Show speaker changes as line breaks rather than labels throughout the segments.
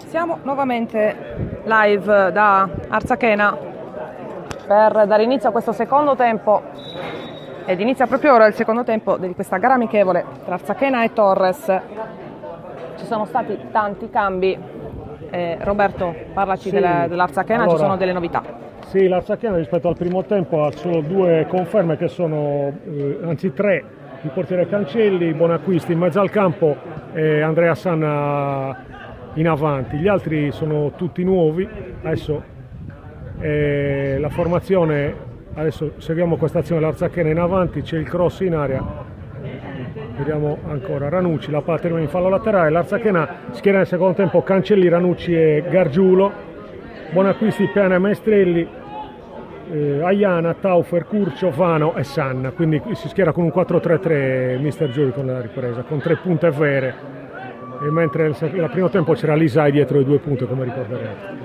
Siamo nuovamente live da Arzachena per dare inizio a questo secondo tempo ed inizia proprio ora il secondo tempo di questa gara amichevole tra Arzachena e Torres. Ci sono stati tanti cambi. Roberto, parlaci dell'Arzachena, allora, ci sono delle novità.
Sì, l'Arzachena rispetto al primo tempo ha solo due conferme che sono, anzi tre, il portiere Cancelli, Bonacquisti in mezzo al campo e Andrea Sanna in avanti. Gli altri sono tutti nuovi. Adesso la formazione, adesso seguiamo questa azione dell'Arzachena in avanti, c'è il cross in area, vediamo ancora Ranucci, la palla termina in fallo laterale, l'Arzachena schiera nel secondo tempo Cancelli, Ranucci e Gargiulo, Bonacquisti, Peana e Maestrelli, Aiana, Taufer, Curcio, Vano e Sanna, quindi si schiera con un 4-3-3 Mister Giuri con la ripresa, con 3 punte vere, e mentre al primo tempo c'era Lisai dietro i 2 punti, come ricorderete.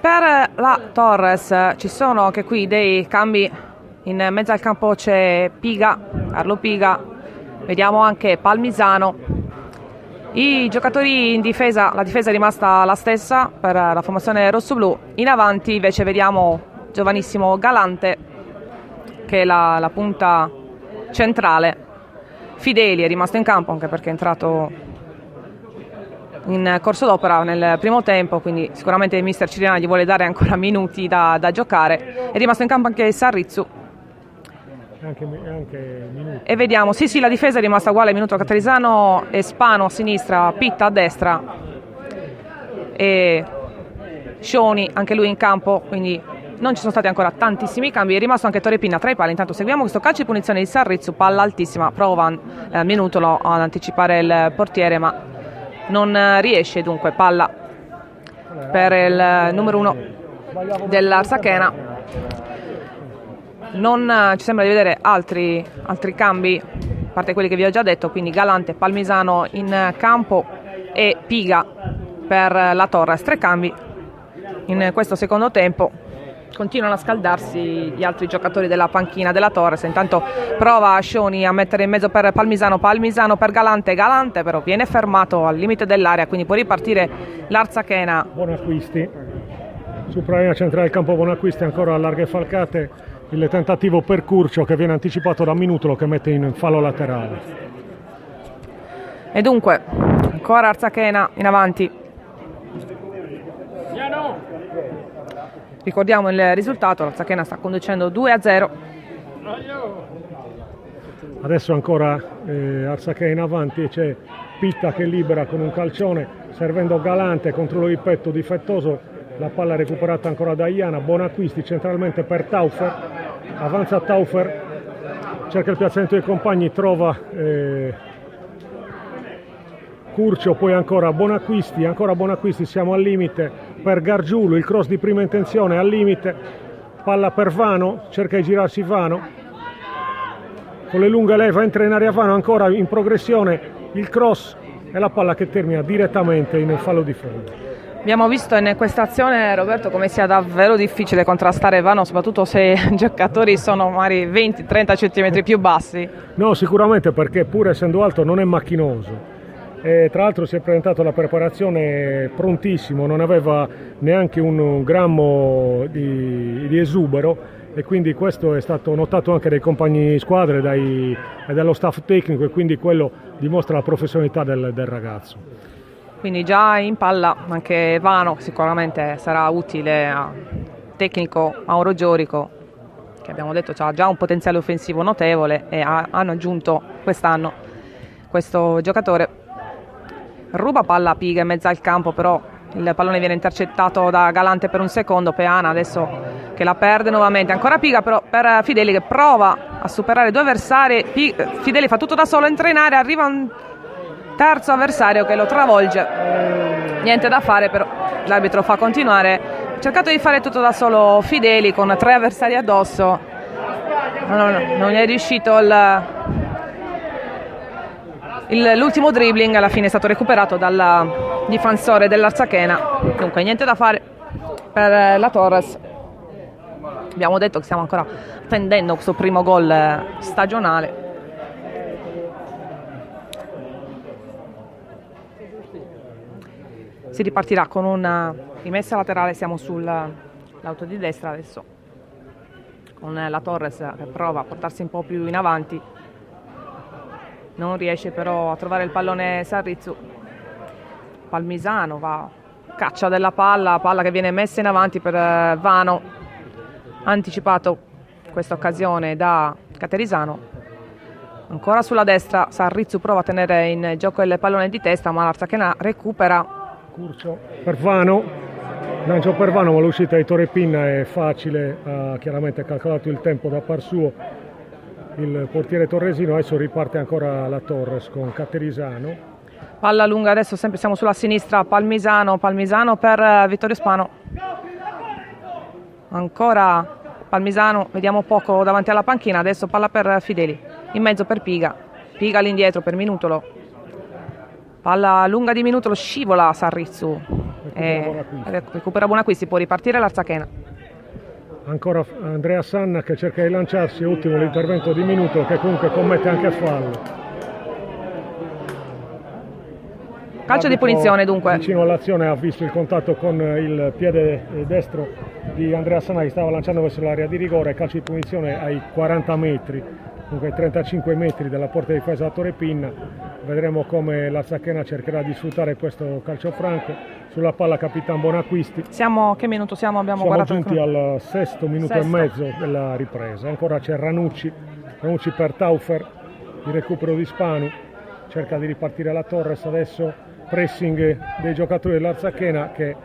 Per la Torres ci sono anche qui dei cambi, in mezzo al campo c'è Piga, Carlo Piga, vediamo anche Palmisano. I giocatori in difesa, la difesa è rimasta la stessa per la formazione rossoblu, in avanti invece vediamo giovanissimo Galante che è la punta centrale. Fideli è rimasto in campo anche perché è entrato in corso d'opera nel primo tempo, quindi sicuramente il mister Ciriana gli vuole dare ancora minuti da giocare. È rimasto in campo anche Sarrizzu.
Anche minuti.
E vediamo, sì, la difesa è rimasta uguale, minuto Catalizano e Spano a sinistra, Pitta a destra e Scioni anche lui in campo, quindi non ci sono stati ancora tantissimi cambi. È rimasto anche Torre Pinna tra i pali. Intanto seguiamo questo calcio di punizione di Sarrizzu, palla altissima, prova Minutolo ad anticipare il portiere ma non riesce, dunque palla per il numero 1 dell'Arzachena. Non ci sembra di vedere altri cambi, a parte quelli che vi ho già detto, quindi Galante, Palmisano in campo e Piga per la Torres. 3 cambi in questo secondo tempo. Continuano a scaldarsi gli altri giocatori della panchina della Torres. Intanto prova Scioni a mettere in mezzo per Palmisano per Galante però viene fermato al limite dell'area, quindi può ripartire l'Arzachena.
Bonacquisti supra la linea centrale del campo, Bonacquisti ancora a larghe falcate, il tentativo per Curcio che viene anticipato da Minutolo che mette in fallo laterale.
E dunque ancora Arzachena in avanti. Ricordiamo il risultato, l'Arzachena sta conducendo 2-0.
Adesso ancora Arzachena in avanti, c'è Pitta che libera con un calcione servendo Galante, controllo di petto difettoso, la palla recuperata ancora da Iana, Bonacquisti centralmente per Taufer, avanza Taufer, cerca il piazzamento dei compagni, trova Curcio, poi ancora Bonacquisti, siamo al limite per Gargiulo, il cross di prima intenzione al limite, palla per Vano, cerca di girarsi Vano, con le lunghe leva entra in area Vano, ancora in progressione il cross e la palla che termina direttamente in fallo di fondo.
Abbiamo visto in questa azione, Roberto, come sia davvero difficile contrastare Vano, soprattutto se i giocatori sono magari 20-30 cm più bassi.
No, sicuramente, perché pur essendo alto non è macchinoso. E tra l'altro si è presentato alla preparazione prontissimo, non aveva neanche un grammo di esubero, e quindi questo è stato notato anche dai compagni di squadra e dallo staff tecnico, e quindi quello dimostra la professionalità del ragazzo.
Quindi già in palla anche Vano sicuramente sarà utile a tecnico Mauro Giorico, che abbiamo detto ha già un potenziale offensivo notevole, e hanno aggiunto quest'anno questo giocatore. Ruba palla a Piga in mezzo al campo, però il pallone viene intercettato da Galante per un secondo. Peana adesso che la perde nuovamente, ancora Piga però per Fideli che prova a superare 2 avversari. Fideli fa tutto da solo, entra in area, arriva un terzo avversario che lo travolge, niente da fare, però l'arbitro fa continuare. Ha cercato di fare tutto da solo Fideli con 3 avversari addosso, non è riuscito l'ultimo dribbling, alla fine è stato recuperato dal difensore dell'Arzachena. Dunque niente da fare per la Torres. Abbiamo detto che stiamo ancora attendendo questo primo gol stagionale. Si ripartirà con una rimessa laterale, siamo sull'auto di destra adesso, con la Torres che prova a portarsi un po' più in avanti, non riesce però a trovare il pallone Sarrizzu. Palmisano va, caccia della palla che viene messa in avanti per Vano, anticipato questa occasione da Caterisano. Ancora sulla destra, Sarrizzu prova a tenere in gioco il pallone di testa, ma l'Arzachena recupera.
Curcio per Vano, lancio per Vano, ma l'uscita di Torrepin è facile, ha chiaramente calcolato il tempo da par suo il portiere torresino. Adesso riparte ancora la Torres con Caterisano.
Palla lunga adesso, sempre siamo sulla sinistra, Palmisano per Vittorio Spano. Ancora Palmisano, vediamo poco davanti alla panchina, adesso palla per Fideli, in mezzo per Piga all'indietro per Minutolo. Palla lunga di Minutolo, scivola Sarrizzu e recupera Buonacquisti, può ripartire l'Arzachena.
Ancora Andrea Sanna che cerca di lanciarsi, ottimo l'intervento di Minutolo che comunque commette anche fallo.
Calcio di punizione dunque.
Vicino all'azione ha visto il contatto con il piede destro di Andrea Sanna che stava lanciando verso l'area di rigore. Calcio di punizione ai 40 metri, dunque 35 metri dalla porta di difesa da Torrepin. Vedremo come l'Arzachena cercherà di sfruttare questo calcio franco. Sulla palla Capitan Buonacquisti.
Che minuto siamo? Siamo
giunti al sesto minuto e mezzo della ripresa. Ancora c'è Ranucci per Taufer, il recupero di Spanu, cerca di ripartire la Torres, adesso pressing dei giocatori dell'Arzachena che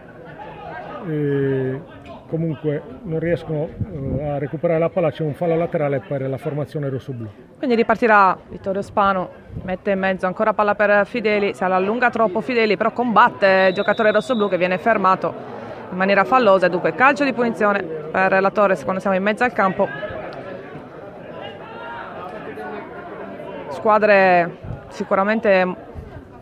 comunque non riescono a recuperare la palla. C'è un fallo laterale per la formazione rossoblu.
Quindi ripartirà Vittorio Spano, mette in mezzo ancora palla per Fideli, se la allunga troppo Fideli, però combatte il giocatore rossoblu che viene fermato in maniera fallosa. Dunque calcio di punizione per la Torres quando siamo in mezzo al campo. Squadre sicuramente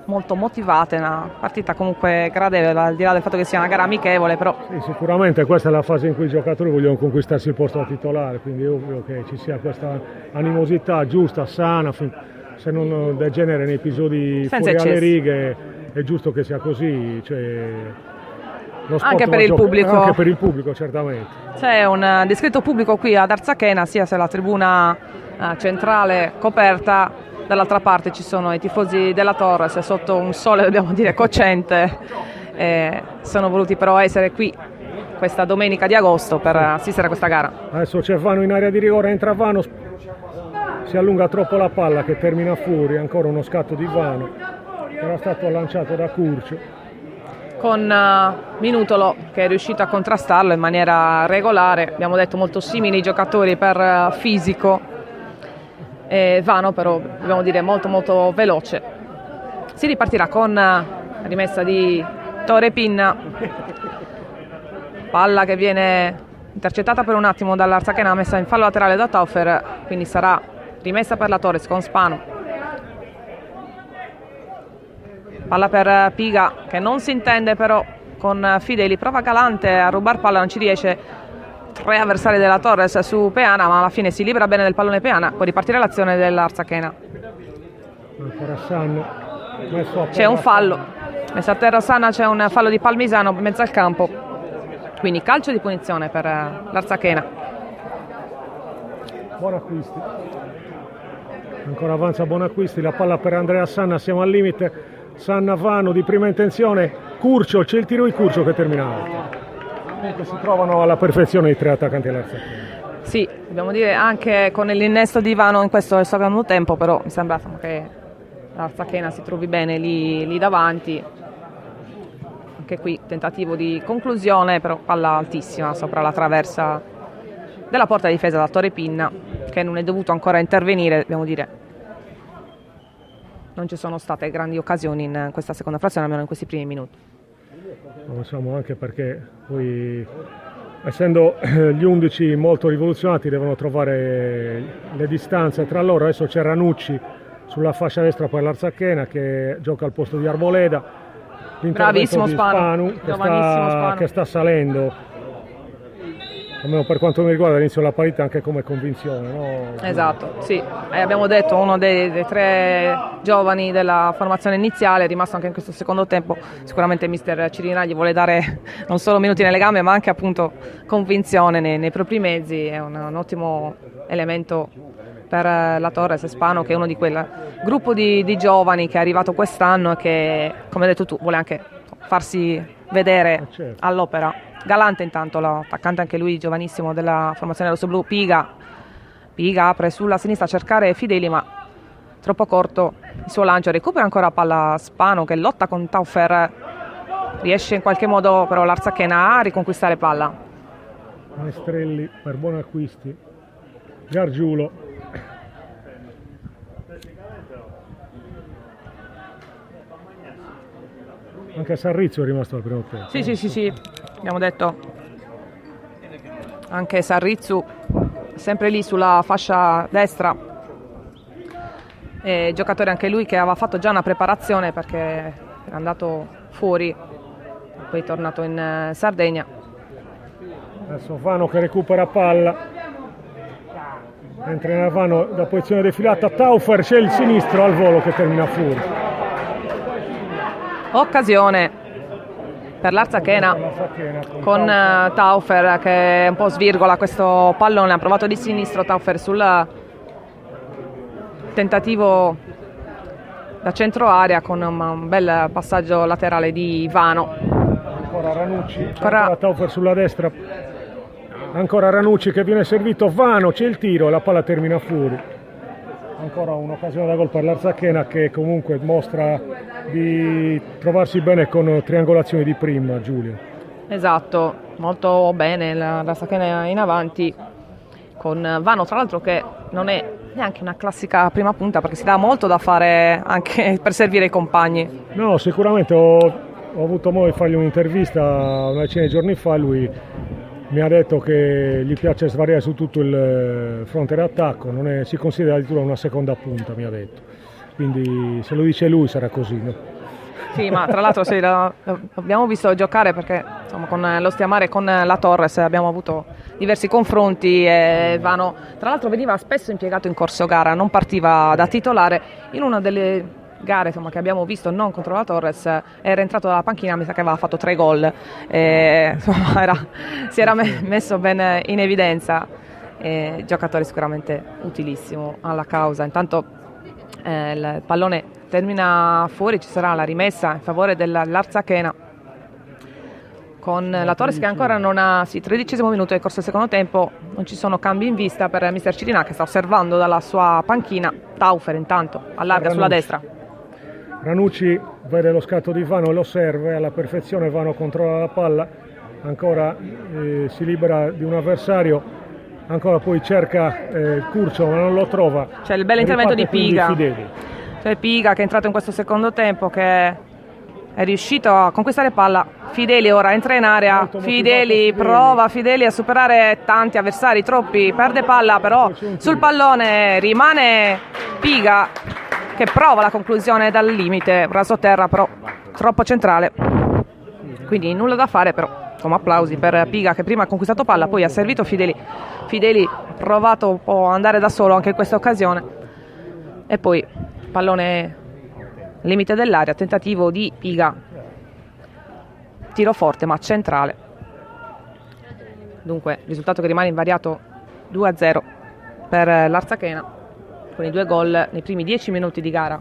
molto motivate, una partita comunque gradevole al di là del fatto che sia una gara amichevole, però
sì, sicuramente questa è la fase in cui i giocatori vogliono conquistarsi il posto da titolare, quindi è ovvio che ci sia questa animosità giusta, sana, se non degenera in episodi fuori alle righe. È giusto che sia così, cioè, lo sport
anche per il pubblico.
Anche per il pubblico, certamente.
C'è un discreto pubblico qui ad Arzachena, sia se la tribuna centrale coperta, dall'altra parte ci sono i tifosi della Torres sotto un sole, dobbiamo dire, cocente. Sono voluti però essere qui questa domenica di agosto per assistere a questa gara.
Adesso c'è Vano in area di rigore, entra Vano, si allunga troppo la palla che termina fuori, ancora uno scatto di Vano, era stato lanciato da Curcio.
Con Minutolo che è riuscito a contrastarlo in maniera regolare, abbiamo detto molto simili i giocatori per fisico. Vano però dobbiamo dire molto veloce. Si ripartirà con rimessa di Torrepin, palla che viene intercettata per un attimo dall'Arzachena, messa in fallo laterale da Taufer, quindi sarà rimessa per la Torres con Spano. Palla per Piga che non si intende però con Fideli, prova Galante a rubar palla, non ci riesce. 3 avversari della Torres su Peana, ma alla fine si libera bene del pallone Peana, può ripartire l'azione dell'Arzachena.
Ancora Sanna,
c'è un fallo, messo a terra Sanna, c'è un fallo di Palmisano in mezzo al campo, quindi calcio di punizione per l'Arzachena.
Buonacquisti, ancora avanza Buonacquisti, la palla per Andrea Sanna, siamo al limite. Sanna Vano di prima intenzione, Curcio, c'è il tiro di Curcio che termina alto. Comunque si trovano alla perfezione i 3 attaccanti dell'Arzachena.
Sì, dobbiamo dire anche con l'innesto di Vano in questo secondo tempo, però mi sembra che l'Arzachena si trovi bene lì davanti. Anche qui tentativo di conclusione, però palla altissima sopra la traversa della porta di difesa da Torrepin, che non è dovuto ancora intervenire, dobbiamo dire. Non ci sono state grandi occasioni in questa seconda frazione, almeno in questi primi minuti.
Lo siamo anche perché poi, essendo gli 11 molto rivoluzionati, devono trovare le distanze tra loro. Adesso c'è Ranucci sulla fascia destra per l'Arzachena che gioca al posto di Arboleda.
Bravissimo
di
Spanu,
che sta salendo almeno per quanto mi riguarda, all'inizio della partita anche come convinzione, no?
Esatto, sì, abbiamo detto uno dei tre giovani della formazione iniziale, è rimasto anche in questo secondo tempo. Sicuramente mister Cirinà gli vuole dare non solo minuti nelle gambe ma anche appunto convinzione nei propri mezzi. È un ottimo elemento per la Torres Spano, che è uno di quel gruppo di giovani che è arrivato quest'anno e che, come hai detto tu, vuole anche farsi vedere all'opera. Galante intanto, l'attaccante anche lui giovanissimo della formazione rossoblu. Piga apre sulla sinistra a cercare Fideli, ma troppo corto il suo lancio. Recupera ancora palla Spano che lotta con Taufer, riesce in qualche modo però l'Arzachena a riconquistare palla.
Maestrelli per Bonacquisti, Gargiulo. Anche Sarrizio è rimasto al primo tempo.
Sì, abbiamo detto anche Sarrizio sempre lì sulla fascia destra, giocatore anche lui che aveva fatto già una preparazione perché era andato fuori, poi è tornato in Sardegna.
Adesso Vano che recupera palla, entra in Vano da posizione defilata, Taufer, c'è il sinistro al volo che termina fuori.
Occasione per l'Arzachena con Taufer che un po' svirgola questo pallone. Ha provato di sinistro Taufer sul tentativo da centro area con un bel passaggio laterale di Vano.
Ancora Ranucci, ancora Taufer sulla destra, ancora Ranucci che viene servito, Vano, c'è il tiro e la palla termina fuori. Ancora un'occasione da gol per l'Arzachena che comunque mostra di trovarsi bene con triangolazioni di prima, Giulia.
Esatto, molto bene l'Arzachena in avanti con Vano, tra l'altro che non è neanche una classica prima punta perché si dà molto da fare anche per servire i compagni.
No, sicuramente ho avuto modo di fargli un'intervista una decina di giorni fa, lui mi ha detto che gli piace svariare su tutto il fronte d'attacco, si considera addirittura una seconda punta, mi ha detto. Quindi se lo dice lui sarà così, no?
Sì, ma tra l'altro sì, l'abbiamo visto giocare perché insomma, con lo Stiamare e con la Torres abbiamo avuto diversi confronti e Vano tra l'altro veniva spesso impiegato in corso gara, non partiva da titolare. In una delle gare insomma, che abbiamo visto non contro la Torres era entrato dalla panchina, mi sa che aveva fatto 3 gol, insomma, si era messo ben in evidenza, giocatore sicuramente utilissimo alla causa. Intanto il pallone termina fuori, ci sarà la rimessa in favore dell'Arzachena con la Torres che ancora non ha, 13° minuto del corso del secondo tempo, non ci sono cambi in vista per mister Cirinà che sta osservando dalla sua panchina. Taufer intanto allarga sulla destra.
Ranucci vede lo scatto di Vano, lo serve alla perfezione, Vano controlla la palla, ancora si libera di un avversario, ancora poi cerca Curcio ma non lo trova.
C'è il bel intervento di Piga, c'è Piga che è entrato in questo secondo tempo che è riuscito a conquistare palla. Fideli ora entra in area, Fideli prova a superare tanti avversari, troppi, perde palla però sul pallone rimane Piga che prova la conclusione dal limite, rasoterra però troppo centrale, quindi nulla da fare, però insomma applausi per Piga che prima ha conquistato palla, poi ha servito Fideli ha provato un po' a andare da solo anche in questa occasione e poi pallone limite dell'area, tentativo di Piga, tiro forte ma centrale, dunque risultato che rimane invariato 2-0 per l'Arzachena con i 2 gol nei primi 10 minuti di gara.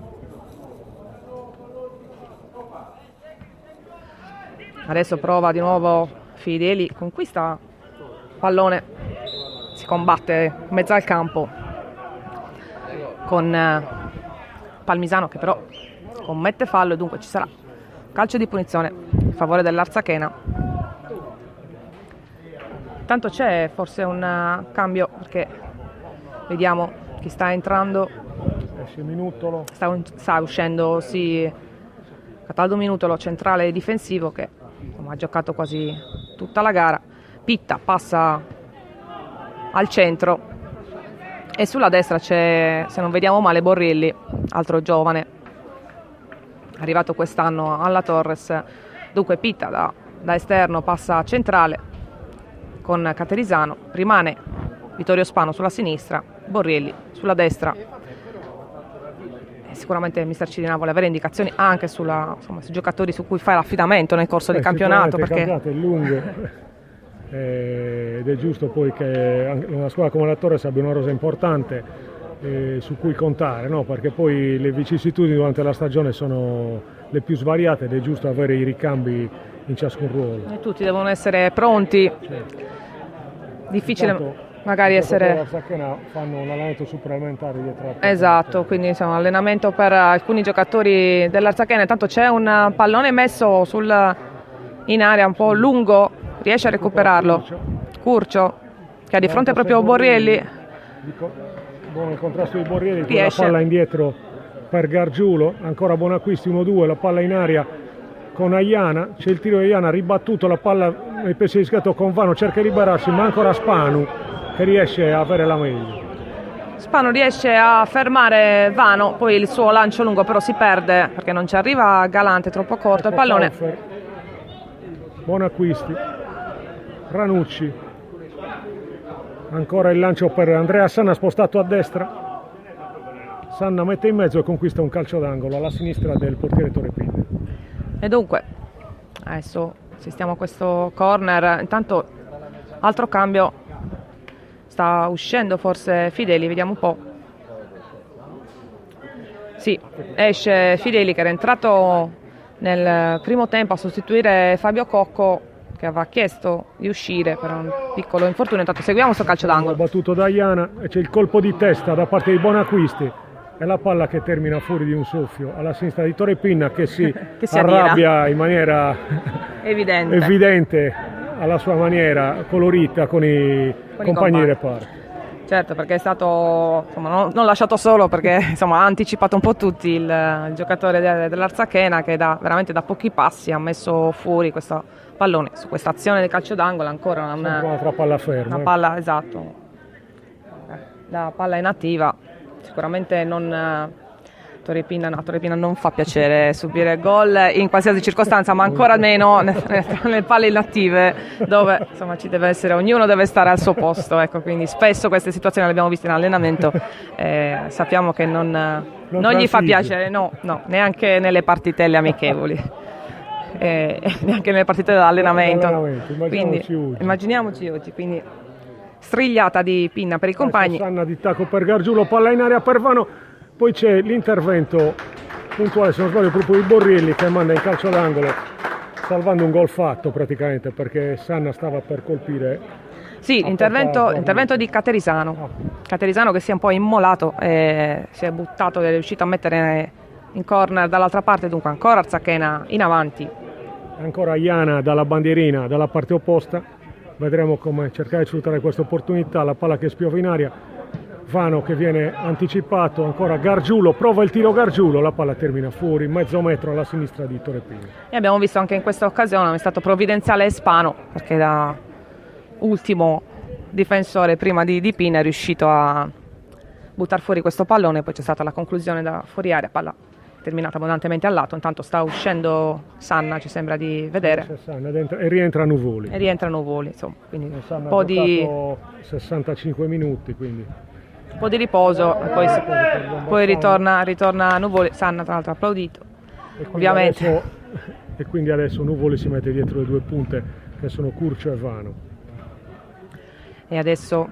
Adesso prova di nuovo Fideli, conquista pallone, si combatte in mezzo al campo con Palmisano che però commette fallo e dunque ci sarà calcio di punizione in favore dell'Arzachena. Intanto c'è forse un cambio perché vediamo chi sta entrando.
Esce Minutolo.
Sta uscendo Cataldo Minutolo, centrale difensivo che insomma, ha giocato quasi tutta la gara. Pitta passa al centro e sulla destra c'è, se non vediamo male, Borrilli, altro giovane arrivato quest'anno alla Torres. Dunque Pitta da esterno passa a centrale, con Caterisano, rimane Vittorio Spano sulla sinistra, Borrielli sulla destra. Sicuramente mister Cirinà vuole avere indicazioni anche sui giocatori su cui fare affidamento nel corso del campionato,
Il
perché
campionato è lungo ed è giusto poi che una squadra come la Torres abbia una rosa importante su cui contare, no? Perché poi le vicissitudini durante la stagione sono le più svariate ed è giusto avere i ricambi in ciascun ruolo.
E tutti devono essere pronti.
Certo.
Difficile
Intanto,
magari essere...
La Sacchena fanno un allenamento supplementare dietro la
Esatto, quindi insomma, allenamento per alcuni giocatori dell'Arzachena. Intanto c'è un pallone messo in area un po' lungo, riesce a recuperarlo Curcio, che ha di fronte proprio Borrielli.
Buono il contrasto di Borrielli, con
Riesce.
la palla indietro per Gargiulo, ancora Bonacquisti 1-2, la palla in aria con Aiana, c'è il tiro di Aiana, ribattuto, la palla nel pezzo di scatto con Vano, cerca di liberarsi, ma ancora Spanu che riesce a avere la meglio.
Spano riesce a fermare Vano, poi il suo lancio lungo però si perde perché non ci arriva Galante, troppo corto il pallone.
Kaufer, Bonacquisti, Ranucci, ancora il lancio per Andrea Sanna spostato a destra, Sanna mette in mezzo e conquista un calcio d'angolo alla sinistra del portiere Torrepini.
E dunque adesso assistiamo a questo corner, intanto altro cambio, sta uscendo forse Fideli, vediamo un po'. Sì, esce Fideli che era entrato nel primo tempo a sostituire Fabio Cocco, che aveva chiesto di uscire per un piccolo infortunio. Intanto seguiamo questo calcio d'angolo.
Battuto da Aiana e c'è il colpo di testa da parte di Bonacquisti e la palla che termina fuori di un soffio alla sinistra di Torrepinna che si arrabbia in maniera evidente alla sua maniera colorita con i compagni di reparto.
Certo, perché è stato non lasciato solo, perché ha anticipato un po' tutti il giocatore dell'Arzachena, che veramente da pochi passi ha messo fuori questo pallone su questa azione del calcio d'angolo. Ancora
un'altra palla ferma,
una palla, esatto, la palla inattiva. Sicuramente Torrepina non fa piacere subire gol in qualsiasi circostanza, ma ancora meno nelle palle inattive, dove ci deve essere, ognuno deve stare al suo posto, ecco. Quindi spesso queste situazioni le abbiamo viste in allenamento, sappiamo che non gli fa piacere, no, neanche nelle partitelle amichevoli, neanche nelle partite dell'allenamento. Immaginiamoci oggi, quindi strigliata di Pinna per i compagni.
Sanna di tacco per Gargiulo, palla in aria per Vano, poi c'è l'intervento puntuale, se non sbaglio, proprio di Borrielli, che manda in calcio d'angolo, salvando un gol fatto praticamente, perché Sanna stava per colpire.
Sì, intervento di Caterisano. Caterisano che si è un po' immolato, si è buttato, è riuscito a mettere in corner dall'altra parte, dunque ancora Arzachena in avanti.
Ancora Aiana dalla bandierina, dalla parte opposta. Vedremo come cercare di sfruttare questa opportunità, la palla che spiova in aria, Vano che viene anticipato, ancora Gargiulo, prova il tiro Gargiulo, la palla termina fuori, mezzo metro alla sinistra di Torrepini.
E abbiamo visto anche in questa occasione è stato provvidenziale Spano, perché da ultimo difensore prima di Pinna è riuscito a buttare fuori questo pallone, poi c'è stata la conclusione da fuori area, palla terminata abbondantemente al lato. Intanto sta uscendo Sanna, ci sembra di vedere,
e rientra Nuvoli,
insomma, quindi
un po' di 65 minuti, quindi
un po' di riposo, poi ritorna Nuvoli. Sanna tra l'altro applaudito, ovviamente.
E quindi adesso Nuvoli si mette dietro le due punte che sono Curcio e Vano.
E adesso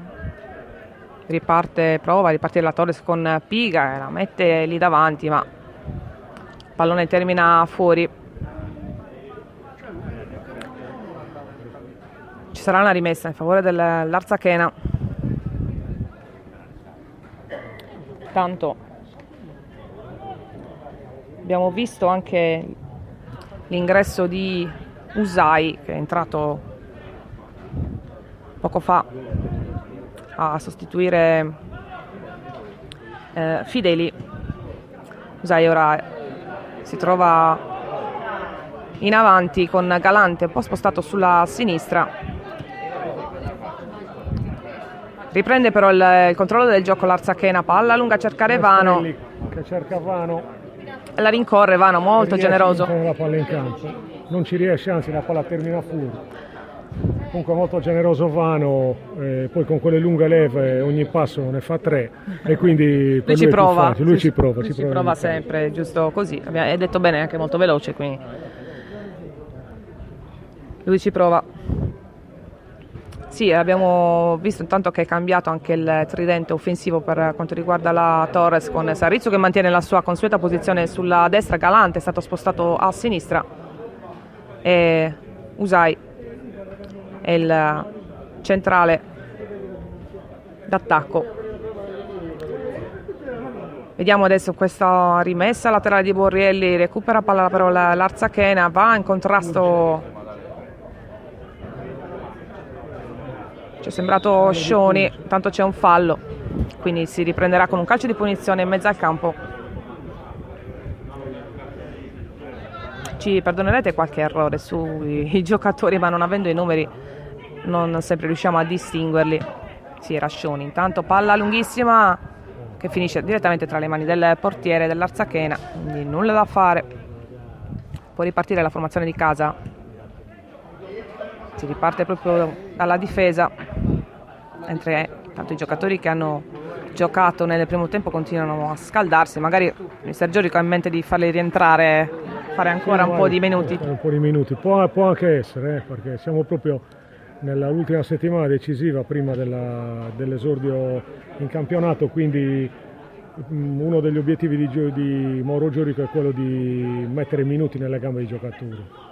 prova a ripartire la Torres con Piga, la mette lì davanti, ma il pallone termina fuori. Ci sarà una rimessa in favore dell'Arzachena. Tanto abbiamo visto anche l'ingresso di Usai, che è entrato poco fa a sostituire Fideli. Usai ora si trova in avanti con Galante un po' spostato sulla sinistra. Riprende però il controllo del gioco l'Arzachena, palla lunga a cercare Vano,
che cerca Vano,
la rincorre Vano, molto generoso.
La palla in campo non ci riesce, anzi la palla termina fuori. Comunque molto generoso Vano, poi con quelle lunghe leve ogni passo ne fa 3 e quindi
lui ci prova,
lui ci prova,
ci prova sempre, giusto così, hai detto bene, anche molto veloce, quindi lui ci prova. Sì, abbiamo visto intanto che è cambiato anche il tridente offensivo per quanto riguarda la Torres, con Sarrizzo che mantiene la sua consueta posizione sulla destra, Galante è stato spostato a sinistra e Usai è il centrale d'attacco. Vediamo adesso questa rimessa laterale di Borrielli, recupera palla però l'Arzachena, va in contrasto, ci è sembrato Scioni, tanto c'è un fallo, quindi si riprenderà con un calcio di punizione in mezzo al campo. Ci perdonerete qualche errore sui giocatori, ma non avendo i numeri non sempre riusciamo a distinguerli. Sì, era Scioni, intanto palla lunghissima che finisce direttamente tra le mani del portiere dell'Arzachena, quindi nulla da fare. Può ripartire la formazione di casa, si riparte proprio dalla difesa, mentre tanto i giocatori che hanno giocato nel primo tempo continuano a scaldarsi. Magari il mister Giorico ha in mente di farli rientrare, fare ancora un po' di minuti.
Può anche essere, perché siamo proprio nell'ultima settimana decisiva prima dell'esordio in campionato, quindi uno degli obiettivi di Mauro Giorico è quello di mettere minuti nelle gambe dei giocatori.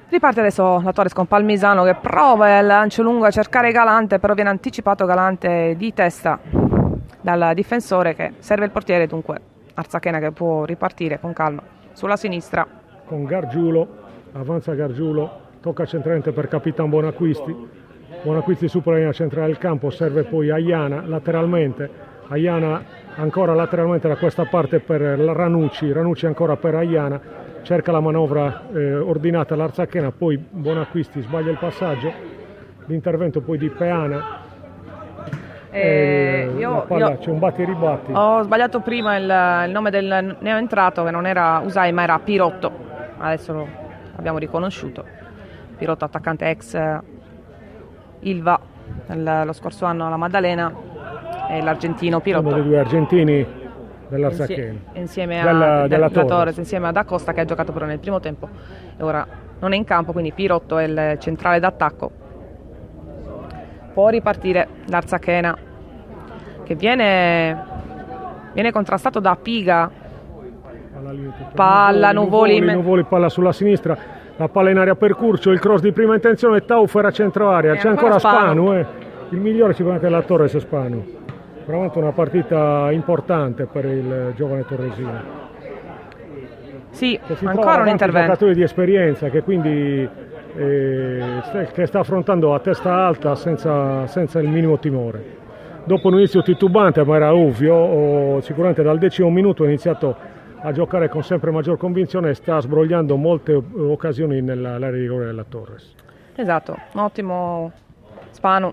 Riparte adesso la Torres con Palmisano che prova il lancio lungo a cercare Galante, però viene anticipato Galante di testa dal difensore, che serve il portiere, dunque Arzachena che può ripartire con calma sulla sinistra.
Con Gargiulo, avanza Gargiulo, tocca centralmente per Capitan Buonacquisti supera la linea centrale del campo, serve poi Aiana lateralmente, Aiana ancora lateralmente da questa parte per Ranucci ancora per Aiana, cerca la manovra ordinata all'Arzachena, poi Buonacquisti sbaglia il passaggio, l'intervento poi di Peana, c'è un batti e ribatti.
Ho sbagliato prima il nome del neoentrato, che non era Usai ma era Pirotto, adesso lo abbiamo riconosciuto. Pirotto, attaccante ex Ilva lo scorso anno alla Maddalena, e l'argentino Pirotto.
Uno dei due argentini dell'Arzachena.
Insieme a della Torres, insieme ad Acosta, che ha giocato però nel primo tempo e ora non è in campo, quindi Pirotto è il centrale d'attacco. Può ripartire l'Arzachena, che viene contrastato da Piga. Palla Nuvoli,
palla sulla sinistra, la palla in area per Curcio, il cross di prima intenzione, Taufer a centro area, c'è ancora Spanu, il migliore sicuramente della Torres è Spanu, veramente una partita importante per il giovane torresino.
Sì, ancora un intervento.
Un giocatore di esperienza che quindi che sta affrontando a testa alta senza il minimo timore. Dopo un inizio titubante, ma era ovvio, sicuramente dal 10° minuto ha iniziato a giocare con sempre maggior convinzione e sta sbrogliando molte occasioni nell'area di rigore della Torres.
Esatto, un ottimo Spanu,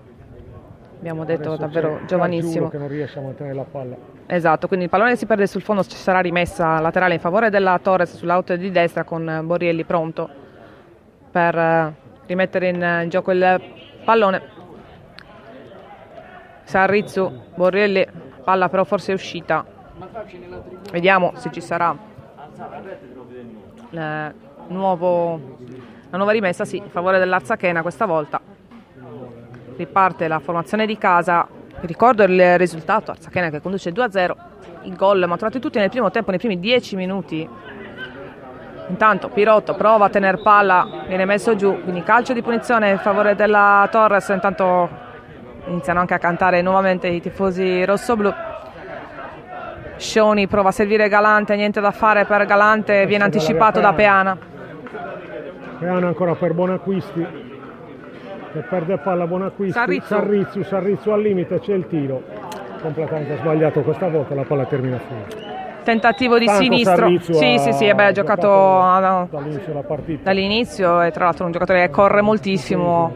abbiamo detto. Adesso davvero giovanissimo,
che non riesce a mantenere la palla.
Esatto, quindi il pallone si perde sul fondo, ci sarà rimessa laterale in favore della Torres sull'out di destra, con Borrielli pronto per rimettere in gioco il pallone. Sarrizzu, Borrielli, palla però forse è uscita. Vediamo se ci sarà la nuova rimessa, sì, in favore dell'Arzachena questa volta. Riparte la formazione di casa. Vi ricordo il risultato: Arzachena che conduce 2-0. Il gol maturato tutti nel primo tempo, nei primi 10 minuti. Intanto Pirotto prova a tenere palla, viene messo giù, quindi calcio di punizione in favore della Torres. Intanto iniziano anche a cantare nuovamente i tifosi rossoblù. Scioni prova a servire Galante, niente da fare per Galante, viene anticipato da Peana.
Peana ancora per Buonacquisti, che perde palla Buonacquisti. Sarrizzu al limite, c'è il tiro completamente sbagliato questa volta, la palla termina fuori.
Tentativo di sinistro. Sì, ha giocato
dall'inizio della partita.
Dall'inizio, e tra l'altro un giocatore che corre moltissimo,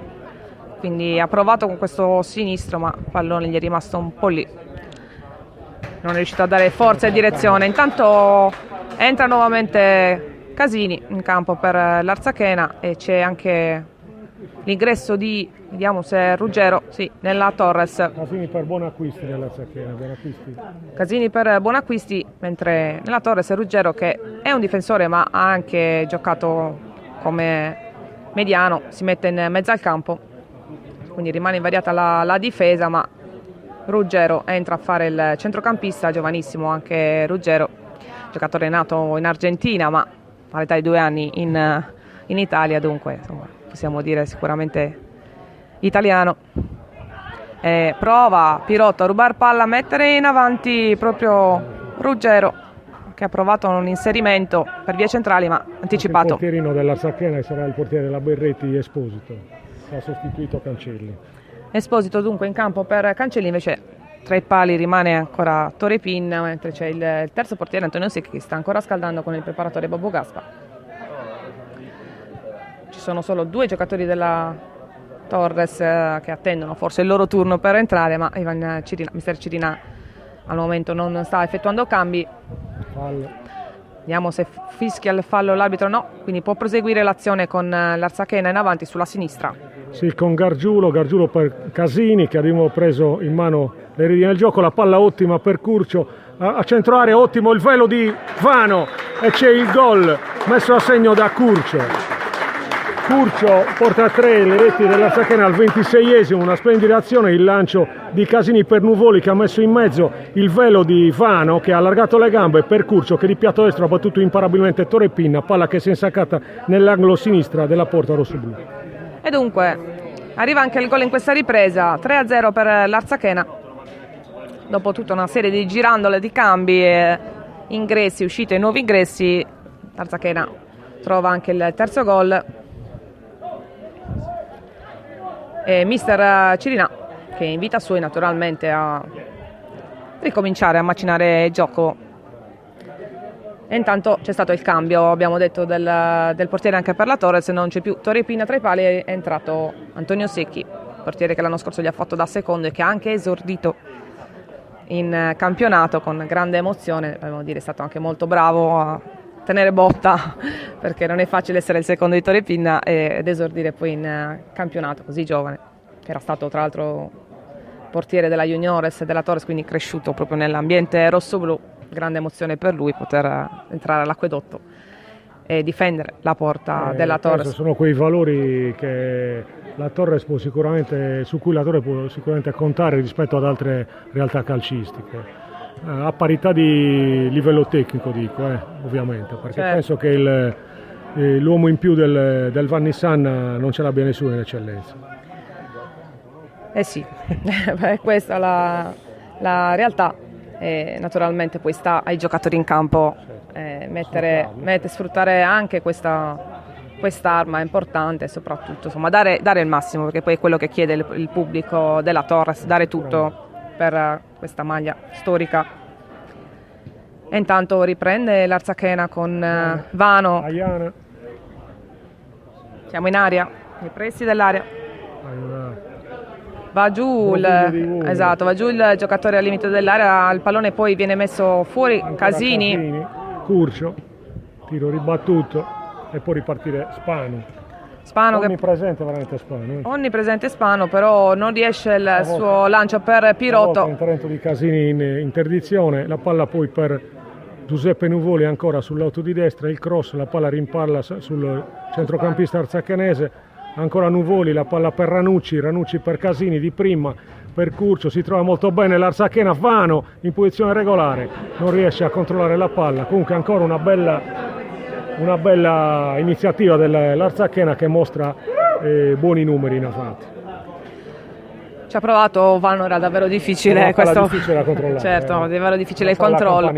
quindi ha provato con questo sinistro, ma il pallone gli è rimasto un po' lì. Non è riuscito a dare forza e direzione. Intanto entra nuovamente Casini in campo per l'Arzachena e c'è anche l'ingresso di, vediamo se è Ruggero, sì, nella Torres.
Casini per Bonacquisti nell'Arzachena, Bonacquisti.
Casini per Bonacquisti, mentre nella Torres è Ruggero, che è un difensore ma ha anche giocato come mediano, si mette in mezzo al campo, quindi rimane invariata la difesa, ma Ruggero entra a fare il centrocampista, giovanissimo anche Ruggero, giocatore nato in Argentina ma all'età di 2 anni in Italia, dunque insomma, possiamo dire sicuramente italiano. Prova Pirotto a rubar palla, a mettere in avanti proprio Ruggero, che ha provato un inserimento per vie centrali ma anticipato.
Il portierino dell'Arzachena sarà il portiere della Berretti, Esposito, che ha sostituito Cancelli.
Esposito dunque in campo per Cancelli, invece tra i pali rimane ancora Torrepin, mentre c'è il terzo portiere Antonio Secchi che sta ancora scaldando con il preparatore Bobo Gaspa. Ci sono solo 2 giocatori della Torres che attendono forse il loro turno per entrare, ma mister Cirina al momento non sta effettuando cambi.
Fallo.
Vediamo se fischia il fallo l'arbitro, no, quindi può proseguire l'azione con l'Arzachena in avanti sulla sinistra.
Sì, con Gargiulo per Casini, che abbiamo preso in mano le redini del gioco, la palla ottima per Curcio, a centro area ottimo il velo di Vano e c'è il gol messo a segno da Curcio. Curcio porta a 3 le reti dell'Arzachena al 26esimo, una splendida azione, il lancio di Casini per Nuvoli che ha messo in mezzo il velo di Vano che ha allargato le gambe per Curcio che di piatto destro ha battuto imparabilmente Torrepin, palla che si è insaccata nell'angolo sinistra della porta rossoblu.
E dunque arriva anche il gol in questa ripresa, 3-0 per l'Arzachena, dopo tutta una serie di girandole, di cambi, ingressi, uscite e nuovi ingressi. L'Arzachena trova anche il terzo gol. E mister Cirina che invita i suoi naturalmente a ricominciare a macinare gioco. E intanto c'è stato il cambio, abbiamo detto, del portiere anche per la Torres, non c'è più Torrepin tra i pali, è entrato Antonio Secchi, portiere che l'anno scorso gli ha fatto da secondo e che ha anche esordito in campionato con grande emozione. Dobbiamo dire, è stato anche molto bravo a tenere botta, perché non è facile essere il secondo di Torrepin ed esordire poi in campionato così giovane, che era stato tra l'altro portiere della Juniores e della Torres, quindi cresciuto proprio nell'ambiente rossoblu. Grande emozione per lui poter entrare all'Acquedotto e difendere la porta della Torres.
Sono quei valori che la Torres può sicuramente, su cui la Torres può sicuramente contare rispetto ad altre realtà calcistiche. A parità di livello tecnico, dico, ovviamente, perché
certo.
Penso che l'uomo in più del Vannissan non ce l'abbia nessuno in eccellenza.
Sì, questa è la realtà. Naturalmente poi sta ai giocatori in campo sfruttare anche quest'arma importante, e soprattutto insomma, dare il massimo, perché poi è quello che chiede il pubblico della Torres, dare tutto per questa maglia storica. E intanto riprende l'Arzachena con Vano.
Aiana.
Siamo in area, nei pressi dell'area. Va giù il giocatore al limite dell'area, il pallone poi viene messo fuori. Casini.
Curcio, tiro ribattuto e poi ripartire Spano. Onnipresente veramente Spano.
Onnipresente Spano, però non riesce il suo lancio per Pirotto.
Intervento di Casini in interdizione, la palla poi per Giuseppe Nuvoli ancora sull'auto di destra, il cross, la palla rimpalla sul centrocampista arzachenese. Ancora Nuvoli, la palla per Ranucci per Casini di prima, per Curcio, si trova molto bene l'Arzachena, Vano in posizione regolare, non riesce a controllare la palla, comunque ancora una bella iniziativa dell'Arzachena che mostra buoni numeri in avanti.
Ci ha provato Vano, era davvero difficile questo.
Difficile da controllare.
Certo, davvero difficile il controllo.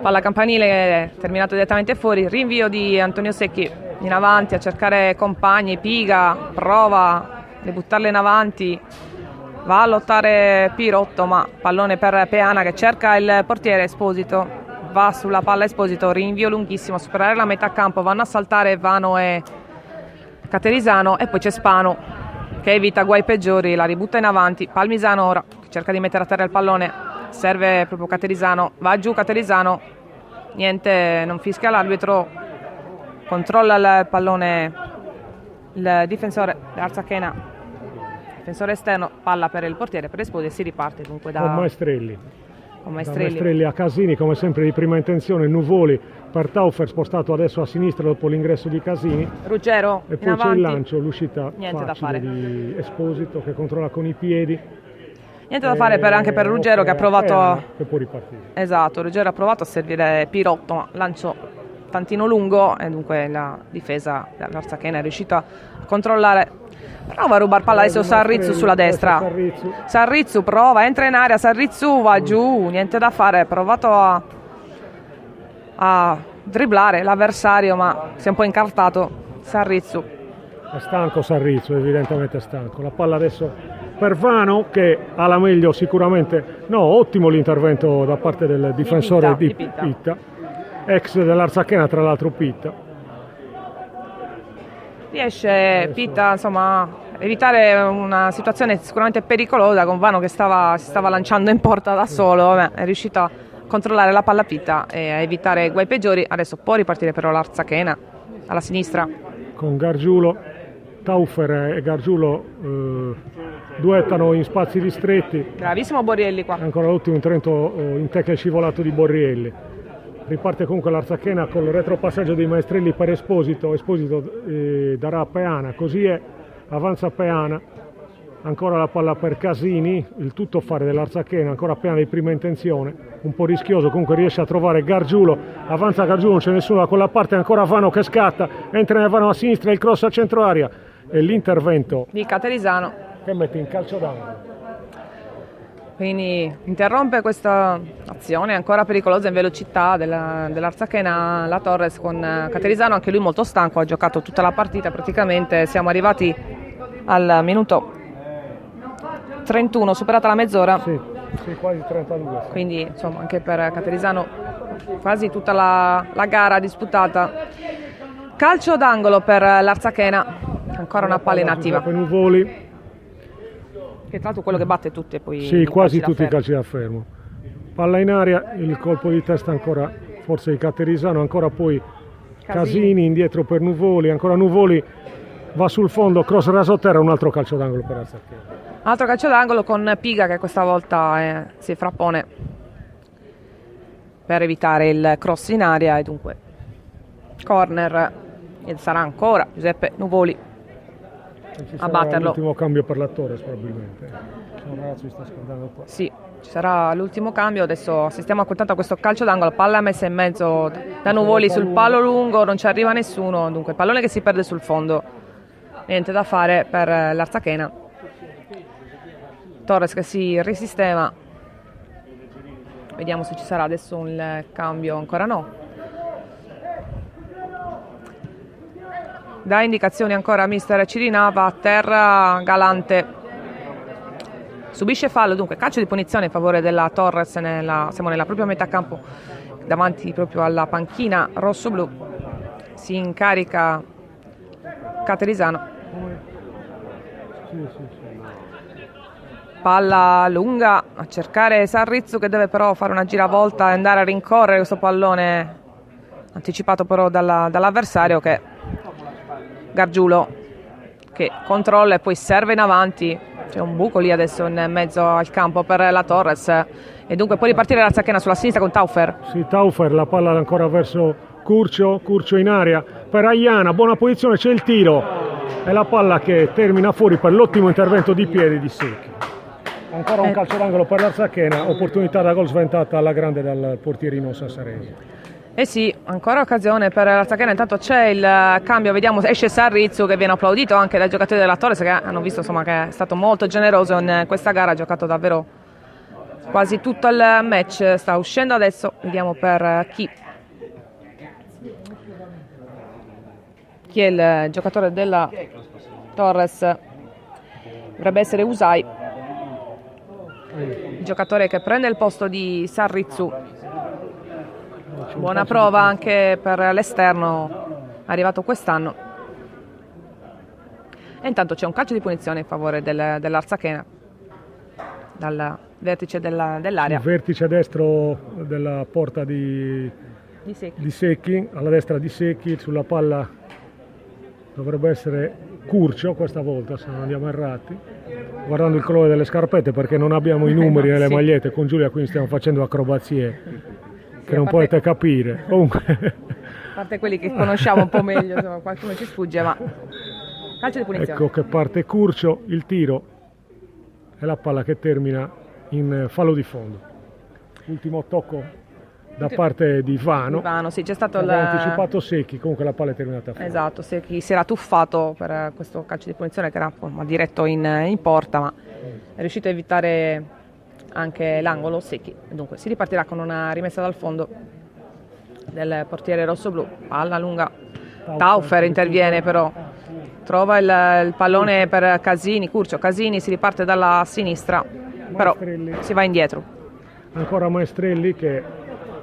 Palla campanile terminato direttamente fuori, rinvio di Antonio Secchi in avanti a cercare compagni, Piga prova a buttarle in avanti, va a lottare Pirotto, ma pallone per Peana che cerca il portiere Esposito, va sulla palla Esposito, rinvio lunghissimo a superare la metà campo, vanno a saltare Vano e Caterisano e poi c'è Spano che evita guai peggiori, la ributta in avanti, Palmisano ora che cerca di mettere a terra il pallone, serve proprio Caterisano, va giù Caterisano, niente, non fischia l'arbitro, controlla il pallone il difensore dell'Arzachena, difensore esterno, palla per il portiere per Esposito e si riparte dunque
con Maestrelli.
Con
Da Maestrelli a Casini, come sempre di prima intenzione. Nuvoli per Taufer, spostato adesso a sinistra dopo l'ingresso di Casini.
Ruggero
e
in
poi c'è
avanti.
il lancio, l'uscita
Niente da
facile
fare.
di Esposito che controlla con i piedi.
Niente da fare anche per Ruggero che ha provato
che può ripartire.
Esatto, Ruggero ha provato a servire Pirotto, ma lancio tantino lungo e dunque la difesa dell'Arzachena è riuscita a controllare. Prova a rubare palla adesso Sarrizzu sulla destra. Sarrizzu prova, entra in area, Sarrizzu va giù, niente da fare, ha provato a dribblare l'avversario ma si è un po' incartato Sarrizzu.
È stanco Sarrizzu, evidentemente stanco. La palla adesso per Vano che ha la meglio sicuramente. No, ottimo l'intervento da parte del difensore di Pitta, ex dell'Arzachena tra l'altro Pitta. Riesce
Pitta insomma a evitare una situazione sicuramente pericolosa con Vano che si stava lanciando in porta da solo. È riuscito a controllare la palla Pitta e a evitare guai peggiori. Adesso può ripartire però l'Arzachena alla sinistra
con Gargiulo. Taufer e Gargiulo duettano in spazi ristretti.
Bravissimo Borrielli qua.
Ancora l'ultimo intervento in tecla scivolato di Borrielli. Riparte comunque l'Arzachena con il retropassaggio dei Maestrelli per Esposito. Esposito darà a Peana, così è, avanza Peana. Ancora la palla per Casini, il tuttofare dell'Arzachena, ancora Peana di prima intenzione, un po' rischioso, comunque riesce a trovare Gargiulo, avanza Gargiulo, non c'è nessuno da quella parte, ancora Vano che scatta, entra Vano a sinistra, il cross a centro area e l'intervento
di Caterisano
che mette in calcio d'angolo.
Quindi interrompe questa azione ancora pericolosa in velocità dell'Arzachena la Torres con Caterisano, anche lui molto stanco, ha giocato tutta la partita praticamente, siamo arrivati al minuto 31, superata la mezz'ora.
Sì, quasi 32.
Quindi insomma anche per Caterisano quasi tutta la gara disputata. Calcio d'angolo per l'Arzachena, ancora una palla inattiva.
Per Nuvoli.
Che tra l'altro quello che batte tutti e poi
sì, quasi tutti i calci da fermo. Palla in aria, il colpo di testa ancora forse di Caterisano, ancora poi Casini indietro per Nuvoli, ancora Nuvoli va sul fondo, cross raso terra, un altro calcio d'angolo per Arzachena.
Altro calcio d'angolo con Piga che questa volta si frappone per evitare il cross in aria e dunque corner e sarà ancora Giuseppe Nuvoli a batterlo.
L'ultimo cambio per la Torres probabilmente. Un ragazzo si sta scaldando qua.
Sì, ci sarà l'ultimo cambio, adesso assistiamo a questo calcio d'angolo, palla messa in mezzo da Nuvoli sul palo lungo, non ci arriva nessuno, dunque pallone che si perde sul fondo, niente da fare per l'Arzachena. Torres che si risistema, vediamo se ci sarà adesso un cambio, ancora no. Da indicazioni ancora mister Cirinava, a terra Galante, subisce fallo, dunque calcio di punizione in favore della Torres, siamo nella propria metà campo, davanti proprio alla panchina rosso-blu, si incarica Caterisano. Palla lunga a cercare Sarrizzu che deve però fare una giravolta e andare a rincorrere questo pallone anticipato però dall'avversario che Gargiulo che controlla e poi serve in avanti. C'è un buco lì adesso in mezzo al campo per la Torres e dunque può ripartire l'Arzachena sulla sinistra con Taufer.
Sì, Taufer, la palla ancora verso Curcio in area per Aiana, buona posizione, c'è il tiro e la palla che termina fuori per l'ottimo intervento di piedi di Secchi. Ancora un calcio d'angolo per l'Arzachena, opportunità da gol sventata alla grande dal portierino sassarese.
Eh sì, ancora occasione per l'Arzachena, intanto c'è il cambio, vediamo, esce Sarrizzu che viene applaudito anche dai giocatori della Torres che hanno visto insomma che è stato molto generoso in questa gara, ha giocato davvero quasi tutto il match, sta uscendo adesso, vediamo per chi è il giocatore della Torres, dovrebbe essere Usai, il giocatore che prende il posto di Sarrizzu. Buona prova anche per l'esterno arrivato quest'anno. E intanto c'è un calcio di punizione in favore dell'Arzachena dal vertice dell'area.
Il vertice destro della porta di Secchi, alla destra di Secchi, sulla palla dovrebbe essere Curcio questa volta, se non andiamo errati, guardando il colore delle scarpette perché non abbiamo i numeri nelle
Sì.
magliette, con Giulia quindi stiamo facendo acrobazie che non potete capire. Comunque
A parte quelli che conosciamo un po' meglio, insomma, qualcuno ci sfugge, ma calcio di punizione.
ecco che parte Curcio, il tiro e la palla che termina in fallo di fondo. Ultimo tocco da parte di Ivano.
Ivano, sì, c'è stato
Aveva anticipato Secchi, comunque la palla è terminata fuori.
Esatto, Secchi si era tuffato per questo calcio di punizione che era diretto in porta, ma è riuscito a evitare anche l'angolo Secchi. Dunque si ripartirà con una rimessa dal fondo del portiere rossoblu. Palla lunga. Taufer interviene però. Trova il pallone per Casini, Curcio. Casini si riparte dalla sinistra, però si va indietro.
Ancora Maestrelli che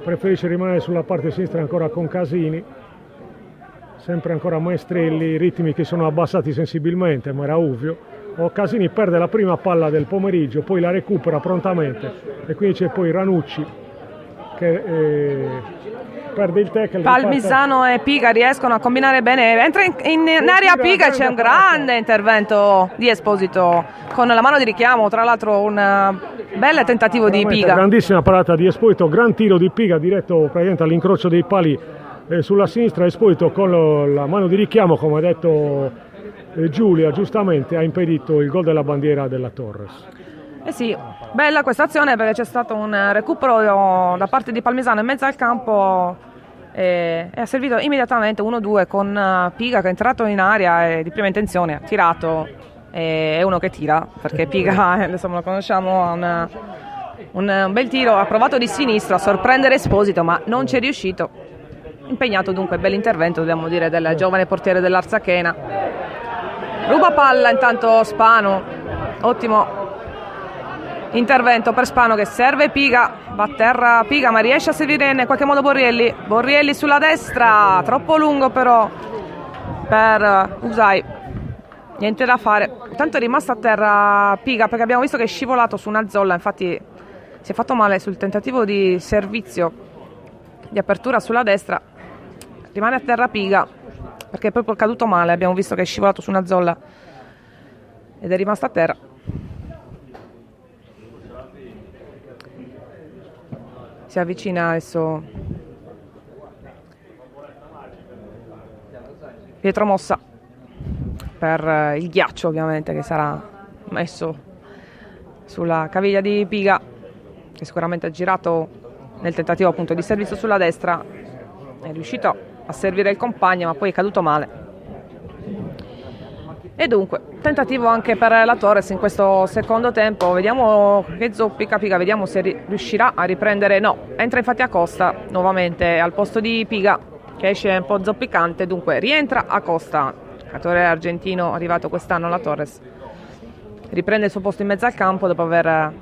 preferisce rimanere sulla parte sinistra ancora con Casini, sempre ancora Maestrelli, i ritmi che sono abbassati sensibilmente, ma era ovvio. Casini perde la prima palla del pomeriggio, poi la recupera prontamente e quindi c'è poi Ranucci che perde il tackle.
Palmisano e Piga riescono a combinare bene, entra in area Piga, c'è un grande intervento di Esposito con la mano di richiamo, tra l'altro un bel tentativo di Piga.
Grandissima parata di Esposito, gran tiro di Piga diretto praticamente all'incrocio dei pali sulla sinistra. Esposito con la mano di richiamo, come ha detto Giulia giustamente, ha impedito il gol della bandiera della Torres.
Eh sì, bella questa azione perché c'è stato un recupero da parte di Palmisano in mezzo al campo e ha servito immediatamente 1-2 con Piga che è entrato in area di prima intenzione, ha tirato, è uno che tira perché Piga insomma lo conosciamo, ha un bel tiro, ha provato di sinistra a sorprendere Esposito ma non ci è riuscito, impegnato dunque, bell'intervento dobbiamo dire del giovane portiere dell'Arzachena. Ruba palla intanto Spano, ottimo intervento per Spano che serve Piga, va a terra Piga ma riesce a servire in qualche modo Borrielli sulla destra, troppo lungo però per Usai, niente da fare, tanto è rimasto a terra Piga perché abbiamo visto che è scivolato su una zolla, infatti si è fatto male sul tentativo di servizio di apertura sulla destra, rimane a terra Piga perché è proprio caduto male, abbiamo visto che è scivolato su una zolla ed è rimasto a terra. Si avvicina adesso Pietro Mossa per il ghiaccio ovviamente che sarà messo sulla caviglia di Piga, che sicuramente ha girato nel tentativo appunto di servizio sulla destra, è riuscito a servire il compagno ma poi è caduto male. E dunque, tentativo anche per la Torres in questo secondo tempo, vediamo che zoppica Piga, vediamo se riuscirà a riprendere, no, entra infatti Acosta nuovamente al posto di Piga che esce un po' zoppicante, dunque rientra Acosta, giocatore argentino arrivato quest'anno alla Torres, riprende il suo posto in mezzo al campo dopo aver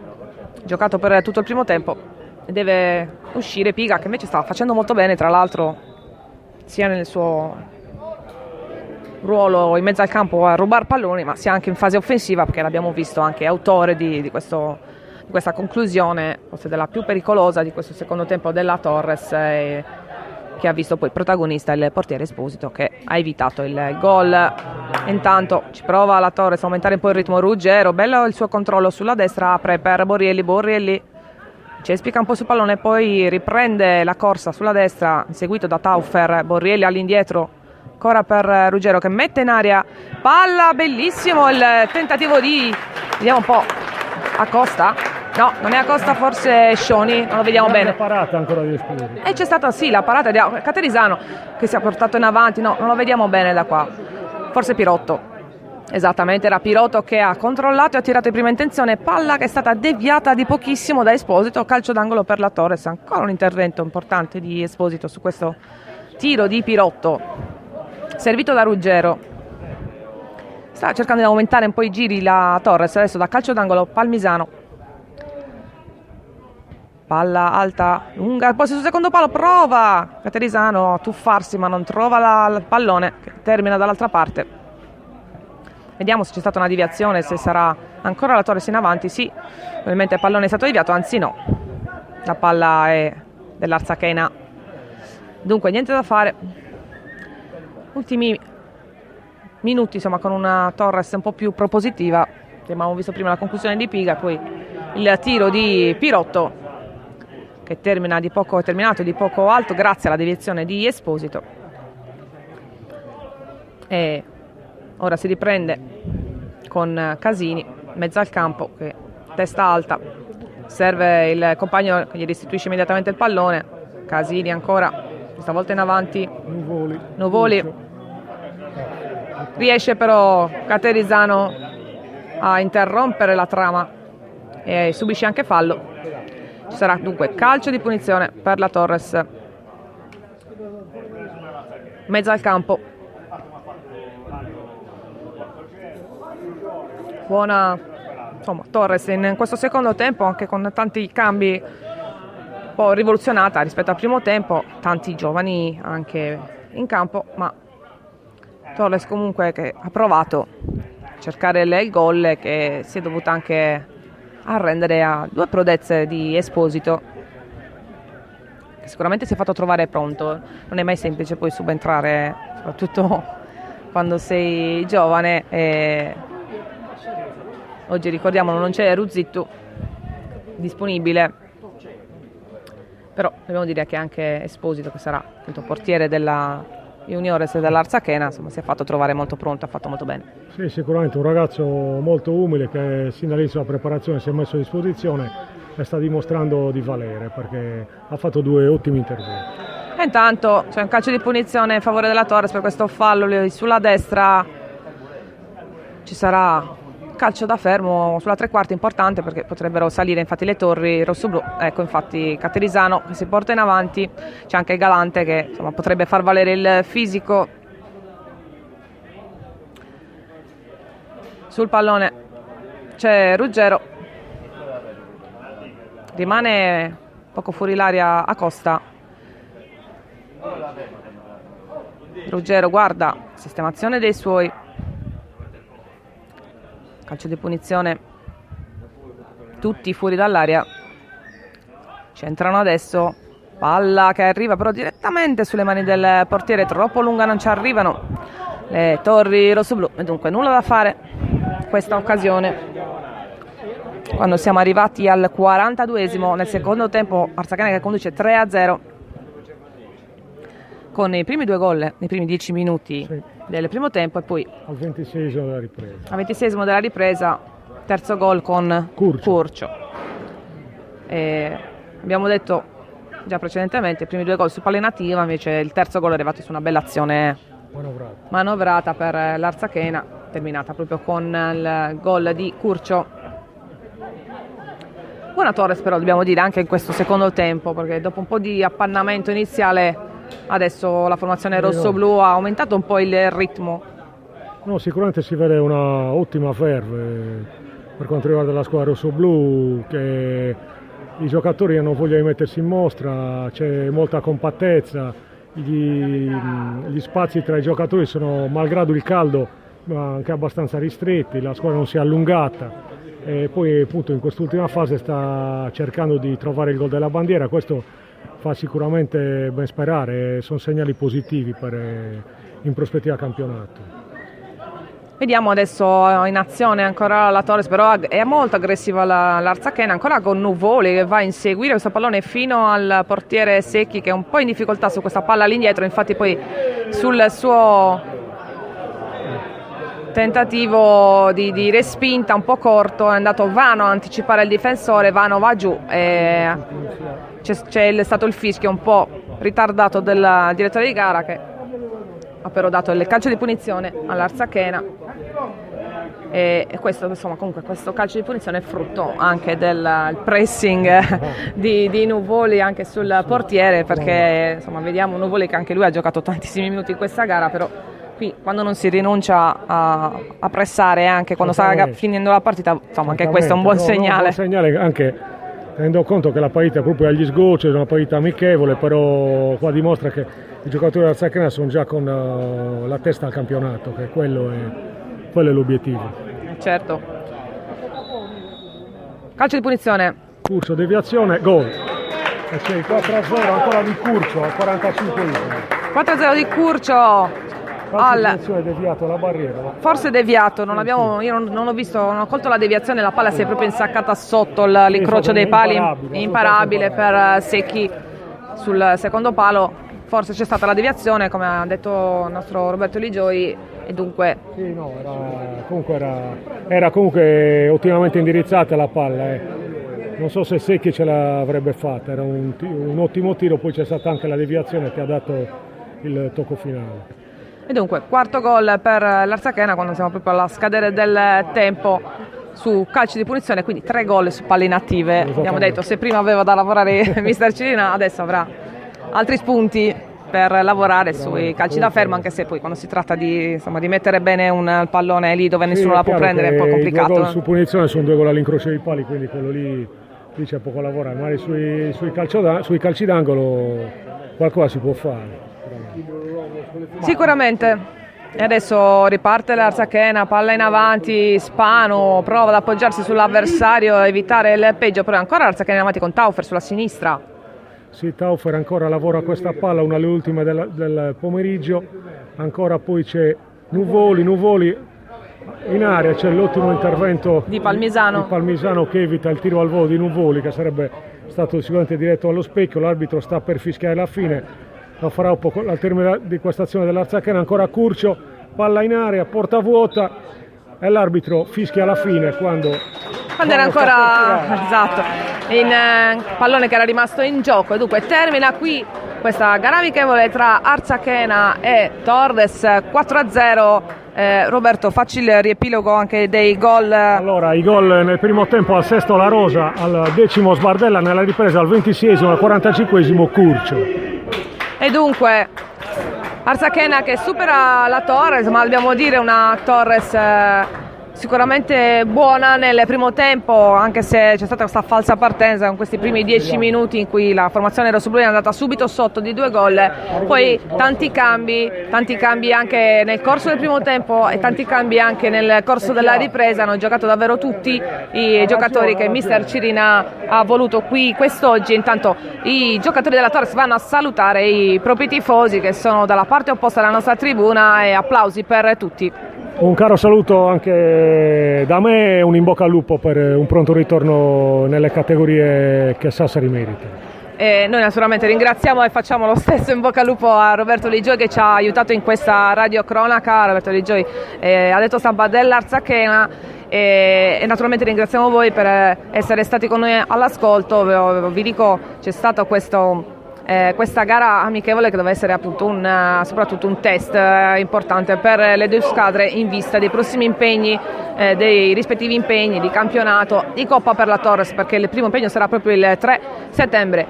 giocato per tutto il primo tempo e deve uscire Piga che invece sta facendo molto bene tra l'altro sia nel suo ruolo in mezzo al campo a rubare palloni ma sia anche in fase offensiva perché l'abbiamo visto anche autore di questa conclusione forse della più pericolosa di questo secondo tempo della Torres che ha visto poi protagonista il portiere Esposito che ha evitato il gol. Intanto ci prova la Torres a aumentare un po' il ritmo Ruggero, bello il suo controllo sulla destra, apre per Borrielli cespica un po' sul pallone poi riprende la corsa sulla destra seguito da Taufer, Borrielli all'indietro ancora per Ruggero che mette in aria palla, bellissimo il tentativo di, vediamo un po', Acosta, no, non è Acosta, forse Scioni, non lo vediamo bene.
La parata ancora di Esposito.
E c'è stata sì la parata di Caterisano che si è portato in avanti, no, non lo vediamo bene da qua, forse Pirotto, esattamente era Pirotto che ha controllato e ha tirato in prima intenzione, palla che è stata deviata di pochissimo da Esposito, calcio d'angolo per la Torres, ancora un intervento importante di Esposito su questo tiro di Pirotto. Servito da Ruggero, sta cercando di aumentare un po' i giri la Torres, adesso da calcio d'angolo Palmisano, palla alta, lunga, poi sul secondo palo prova Caterisano a tuffarsi ma non trova il pallone che termina dall'altra parte. Vediamo se c'è stata una deviazione, se sarà ancora la Torres in avanti, sì, probabilmente il pallone è stato deviato, anzi no, la palla è dell'Arzachena, dunque niente da fare. Ultimi minuti, insomma, con una Torres un po' più propositiva. Abbiamo visto prima la conclusione di Piga, poi il tiro di Pirotto che è terminato di poco alto grazie alla deviazione di Esposito. E ora si riprende con Casini, mezzo al campo, che testa alta, serve il compagno che gli restituisce immediatamente il pallone. Casini ancora, questa volta in avanti, Nuvoli. Riesce però Caterizano a interrompere la trama e subisce anche fallo. Ci sarà dunque calcio di punizione per la Torres, mezzo al campo. Buona, insomma, Torres in questo secondo tempo, anche con tanti cambi, un po' rivoluzionata rispetto al primo tempo, tanti giovani anche in campo, ma Torres comunque che ha provato a cercare il gol e che si è dovuta anche arrendere a due prodezze di Esposito, che sicuramente si è fatto trovare pronto. Non è mai semplice poi subentrare, soprattutto quando sei giovane. E oggi ricordiamo non c'è Ruzzitto disponibile, però dobbiamo dire che anche Esposito, che sarà appunto portiere della Juniores dell'Arzachena, insomma, si è fatto trovare molto pronto, ha fatto molto bene.
Sì, sicuramente un ragazzo molto umile che sin dall'inizio della preparazione si è messo a disposizione e sta dimostrando di valere, perché ha fatto due ottimi interventi.
E intanto c'è un calcio di punizione in favore della Torres per questo fallo sulla destra. Ci sarà calcio da fermo sulla tre quarti, importante perché potrebbero salire infatti le torri rossoblu. Ecco, infatti Caterizano che si porta in avanti, c'è anche Galante che insomma potrebbe far valere il fisico. Sul pallone c'è Ruggero, rimane poco fuori l'aria Acosta. Ruggero guarda, sistemazione dei suoi. Calcio di punizione, tutti fuori dall'area. Centrano adesso, palla che arriva però direttamente sulle mani del portiere, troppo lunga, non ci arrivano le torri rossoblu e dunque nulla da fare questa occasione. Quando siamo arrivati al 42esimo nel secondo tempo, Arzachena che conduce 3-0 con i primi due gol nei primi 10 minuti del primo tempo e poi
al 26esimo della ripresa.
Al 26esimo della ripresa, terzo gol con Curcio. E abbiamo detto già precedentemente, i primi due gol su palla nativa, invece il terzo gol è arrivato su una bella azione manovrata per l'Arzachena, terminata proprio con il gol di Curcio. Buona Torres però dobbiamo dire anche in questo secondo tempo, perché dopo un po' di appannamento iniziale adesso la formazione rossoblu ha aumentato un po' il ritmo.
No, sicuramente si vede una ottima verve per quanto riguarda la squadra rossoblu, che i giocatori hanno voglia di mettersi in mostra, c'è molta compattezza, gli spazi tra i giocatori sono, malgrado il caldo, anche abbastanza ristretti, la squadra non si è allungata e poi appunto in quest'ultima fase sta cercando di trovare il gol della bandiera. Questo fa sicuramente ben sperare, sono segnali positivi in prospettiva campionato.
Vediamo adesso in azione ancora la Torres, però è molto aggressiva l'Arzachena, ancora con Nuvoli che va a inseguire questo pallone fino al portiere Secchi, che è un po' in difficoltà su questa palla all'indietro. Infatti poi sul suo tentativo di respinta un po' corto è andato vano a anticipare il difensore, vano va giù e c'è stato il fischio un po' ritardato del direttore di gara, che ha però dato il calcio di punizione all'Arzachena e questo, insomma, comunque questo calcio di punizione è frutto anche del pressing di Nuvoli anche sul portiere, perché insomma vediamo Nuvoli che anche lui ha giocato tantissimi minuti in questa gara, però qui quando non si rinuncia a pressare anche quando sta finendo la partita, insomma anche questo è un buon segnale.
Un buon segnale anche tenendo conto che la partita è proprio agli sgoccioli, è una partita amichevole, però qua dimostra che i giocatori della Arzachena sono già con la testa al campionato, che quello è l'obiettivo.
Certo. Calcio di punizione.
Curcio, deviazione, gol. E c'è il 4-0 ancora di Curcio al 45esimo.
4-0 di Curcio.
Calcio deviato la barriera.
Forse deviato, non abbiamo, io non ho visto, non ho colto la deviazione, la palla si è proprio insaccata sotto l'incrocio dei pali, imparabile per Secchi sul secondo palo. Forse c'è stata la deviazione, come ha detto il nostro Roberto Ligioi, e dunque...
Sì, no, era comunque ottimamente indirizzata la palla. Non so se Secchi ce l'avrebbe fatta, era un ottimo tiro, poi c'è stata anche la deviazione che ha dato il tocco finale.
E dunque, quarto gol per l'Arzachena quando siamo proprio alla scadere del tempo su calci di punizione, quindi 3 gol su palle inattive. Abbiamo detto, se prima aveva da lavorare mister Cirina, adesso avrà altri spunti per lavorare sui calci da fermo, anche se poi quando si tratta di mettere bene un pallone lì dove nessuno la può prendere è un po' complicato.
2 gol su punizione sono 2 gol all'incrocio dei pali, quindi quello lì c'è poco a lavorare, magari sui calci d'angolo qualcosa si può fare.
Sicuramente. E adesso riparte l'Arzachena, palla in avanti, Spano prova ad appoggiarsi sull'avversario, evitare il peggio, però ancora l'Arzachena in avanti con Taufer sulla sinistra.
Sì, Taufer ancora lavora questa palla, una delle ultime del pomeriggio, ancora poi c'è Nuvoli in area, c'è l'ottimo intervento
di Palmisano
che evita il tiro al volo di Nuvoli, che sarebbe stato sicuramente diretto allo specchio. L'arbitro sta per fischiare la fine, lo farà un po' al termine di questa azione dell'Arzachena. Ancora Curcio, palla in area, porta vuota, e l'arbitro fischia alla fine quando
era ancora in pallone che era rimasto in gioco. E dunque termina qui questa gara amichevole tra Arzachena e Torres, 4-0. Roberto, facci il riepilogo anche dei gol.
Allora, i gol nel primo tempo: al sesto La Rosa, al 10° Sbardella, nella ripresa al 26° al 45° Curcio.
E dunque Arzachena che supera la Torres, ma dobbiamo dire una Torres sicuramente buona nel primo tempo, anche se c'è stata questa falsa partenza con questi primi 10 minuti in cui la formazione rossoblù è andata subito sotto di 2 gol, poi tanti cambi anche nel corso del primo tempo e tanti cambi anche nel corso della ripresa. Hanno giocato davvero tutti i giocatori che mister Cirina ha voluto qui quest'oggi. Intanto i giocatori della Torres vanno a salutare i propri tifosi che sono dalla parte opposta della nostra tribuna, e applausi per tutti.
Un caro saluto anche da me e un in bocca al lupo per un pronto ritorno nelle categorie che Sassari merita.
E noi naturalmente ringraziamo e facciamo lo stesso in bocca al lupo a Roberto Ligioi, che ci ha aiutato in questa radiocronaca. Roberto Ligioi ha detto stampa dell'Arzachena, e naturalmente ringraziamo voi per essere stati con noi all'ascolto. Vi dico, c'è stato questa gara amichevole che deve essere appunto soprattutto un test importante per le due squadre in vista dei prossimi impegni, dei rispettivi impegni di campionato, di Coppa per la Torres, perché il primo impegno sarà proprio il 3 settembre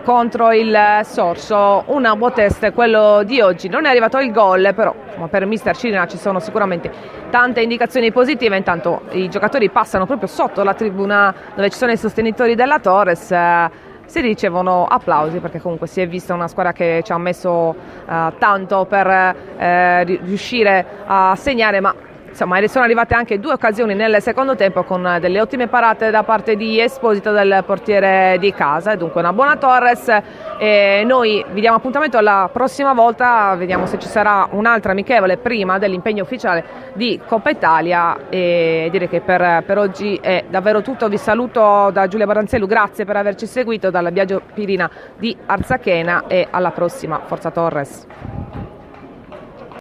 contro il Sorso. Un buon test quello di oggi. Non è arrivato il gol, però per mister Cirina ci sono sicuramente tante indicazioni positive. Intanto i giocatori passano proprio sotto la tribuna dove ci sono i sostenitori della Torres, si ricevono applausi, perché comunque si è vista una squadra che ci ha messo tanto per riuscire a segnare, ma insomma sono arrivate anche 2 occasioni nel secondo tempo con delle ottime parate da parte di Esposito, del portiere di casa. E dunque una buona Torres, e noi vi diamo appuntamento la prossima volta, vediamo se ci sarà un'altra amichevole prima dell'impegno ufficiale di Coppa Italia. E direi che per oggi è davvero tutto. Vi saluto da Giulia Baranzellu, grazie per averci seguito, dalla Biagio Pirina di Arzachena, e alla prossima. Forza Torres!